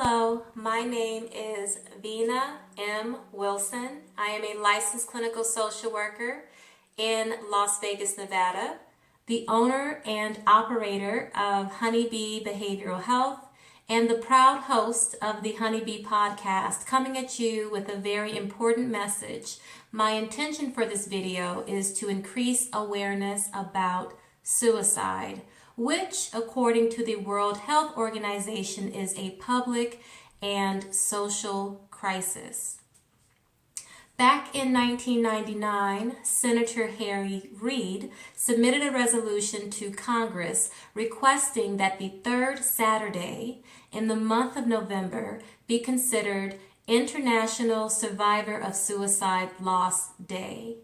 Hello, my name is Vina M. Wilson. I am a licensed clinical social worker in Las Vegas, Nevada, the owner and operator of Honeybee Behavioral Health, and the proud host of the Honeybee Podcast, coming at you with a very important message. My intention for this video is to increase awareness about suicide, which, according to the World Health Organization, is a public and social crisis. Back in 1999, Senator Harry Reid submitted a resolution to Congress requesting that the third Saturday in the month of November be considered International Survivor of Suicide Loss Day.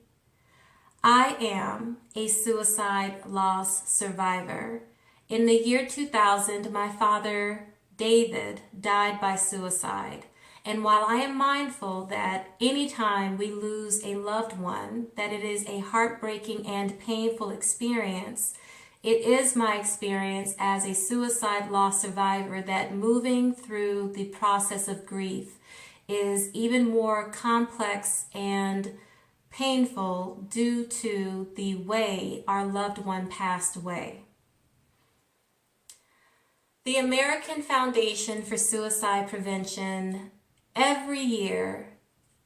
I am a suicide loss survivor. In the year 2000, my father, David, died by suicide. And while I am mindful that anytime we lose a loved one, that it is a heartbreaking and painful experience, it is my experience as a suicide loss survivor that moving through the process of grief is even more complex and painful due to the way our loved one passed away. The American Foundation for Suicide Prevention every year,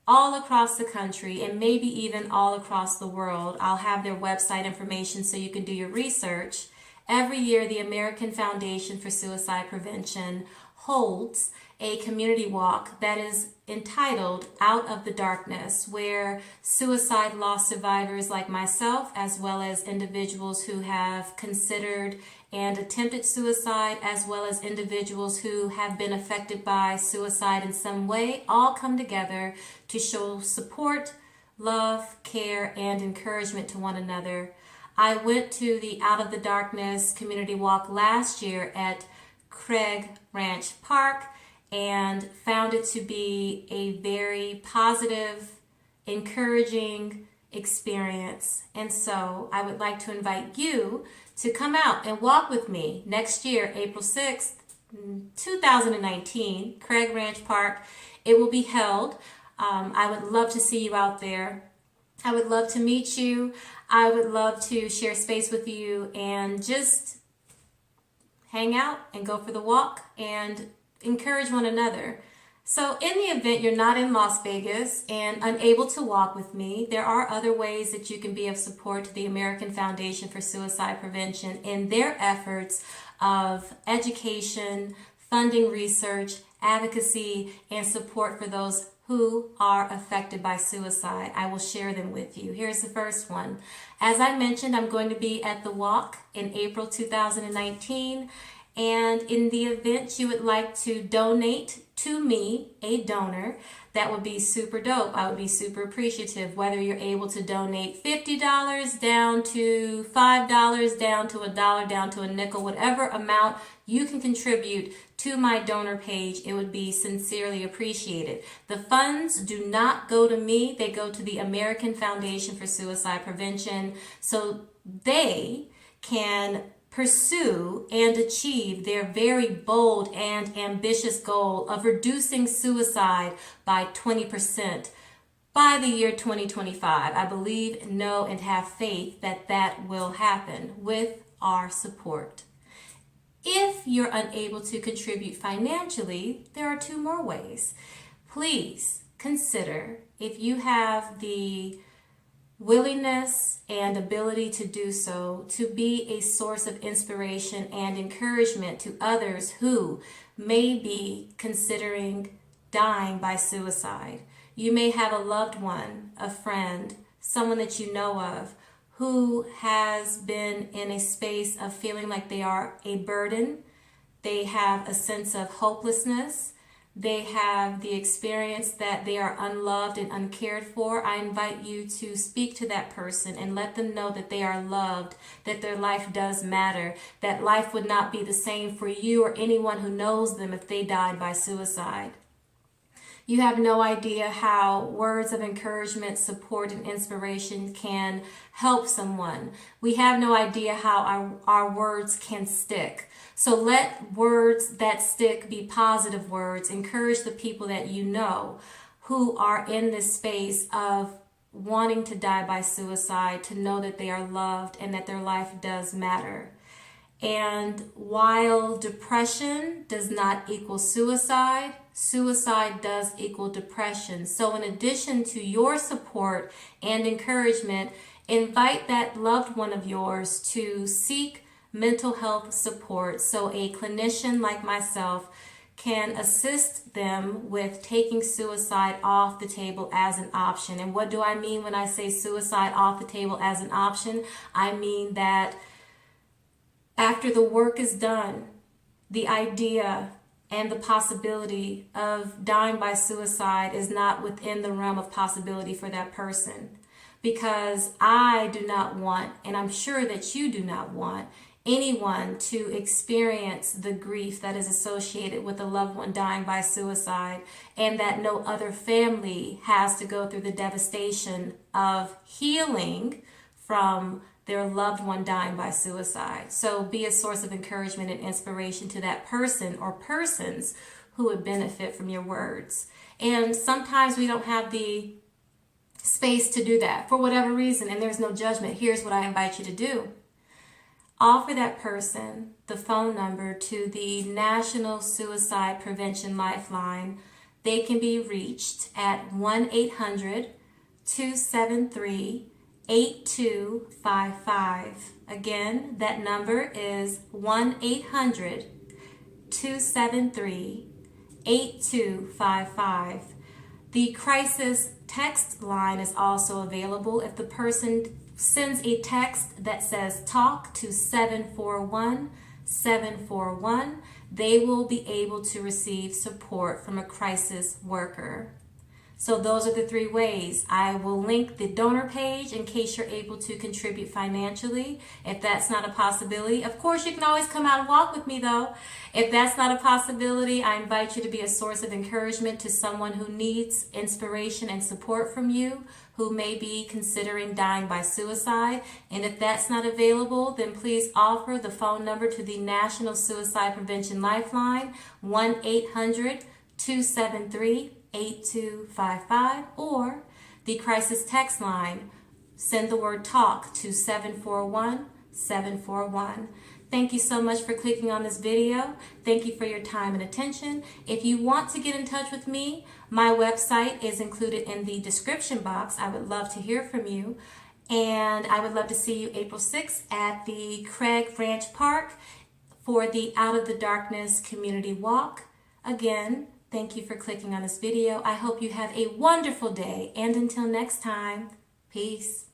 all across the country and maybe even all across the world, I'll have their website information so you can do your research. Every year, the American Foundation for Suicide Prevention holds a community walk that is entitled Out of the Darkness, where suicide loss survivors like myself, as well as individuals who have considered and attempted suicide, as well as individuals who have been affected by suicide in some way, all come together to show support, love, care, and encouragement to one another. I went to the Out of the Darkness community walk last year at Craig Ranch Park and found it to be a very positive, encouraging experience. And so I would like to invite you to come out and walk with me next year, April 6th, 2019, Craig Ranch Park. It will be held. I would love to see you out there. I would love to meet you. I would love to share space with you and just hang out and go for the walk and encourage one another. So in the event you're not in Las Vegas and unable to walk with me, there are other ways that you can be of support to the American Foundation for Suicide Prevention in their efforts of education, funding research, advocacy, and support for those who are affected by suicide. I will share them with you. Here's the first one. As I mentioned, I'm going to be at the walk in April 2019. And in the event you would like to donate to me, a donor, that would be super dope. I would be super appreciative. Whether you're able to donate $50 down to $5, down to $1, down to a nickel, whatever amount you can contribute to my donor page, it would be sincerely appreciated. The funds do not go to me. They go to the American Foundation for Suicide Prevention so they can pursue and achieve their very bold and ambitious goal of reducing suicide by 20% by the year 2025. I believe, know, and have faith that that will happen with our support. If you're unable to contribute financially, there are two more ways. Please consider, if you have the willingness and ability to do so, to be a source of inspiration and encouragement to others who may be considering dying by suicide. You may have a loved one, a friend, someone that you know of who has been in a space of feeling like they are a burden. They have a sense of hopelessness. They have the experience that they are unloved and uncared for. I invite you to speak to that person and let them know that they are loved, that their life does matter, that life would not be the same for you or anyone who knows them if they died by suicide. You have no idea how words of encouragement, support, and inspiration can help someone. We have no idea how our words can stick. So let words that stick be positive words. Encourage the people that you know who are in this space of wanting to die by suicide to know that they are loved and that their life does matter. And while depression does not equal suicide, suicide does equal depression. So in addition to your support and encouragement, invite that loved one of yours to seek mental health support so a clinician like myself can assist them with taking suicide off the table as an option. And what do I mean when I say suicide off the table as an option? I mean that after the work is done, the idea and the possibility of dying by suicide is not within the realm of possibility for that person. Because I do not want, and I'm sure that you do not want, anyone to experience the grief that is associated with a loved one dying by suicide, and that no other family has to go through the devastation of healing from their loved one dying by suicide. So be a source of encouragement and inspiration to that person or persons who would benefit from your words. And sometimes we don't have the space to do that for whatever reason, and there's no judgment. Here's what I invite you to do. Offer that person the phone number to the National Suicide Prevention Lifeline. They can be reached at 1-800-273-8255. Again, that number is 1-800-273-8255. The crisis text line is also available. If the person sends a text that says talk to 741-741, they will be able to receive support from a crisis worker. So those are the three ways. I will link the donor page in case you're able to contribute financially. If that's not a possibility, of course you can always come out and walk with me though. If that's not a possibility, I invite you to be a source of encouragement to someone who needs inspiration and support from you, who may be considering dying by suicide. And if that's not available, then please offer the phone number to the National Suicide Prevention Lifeline, 1-800-273-8255, or the crisis text line. Send the word talk to 741-741. Thank you so much for clicking on this video. Thank you for your time and attention. If you want to get in touch with me, my website is included in the description box. I would love to hear from you. And I would love to see you April 6th at the Craig Ranch Park for the Out of the Darkness Community Walk. Again, thank you for clicking on this video. I hope you have a wonderful day. And until next time, peace.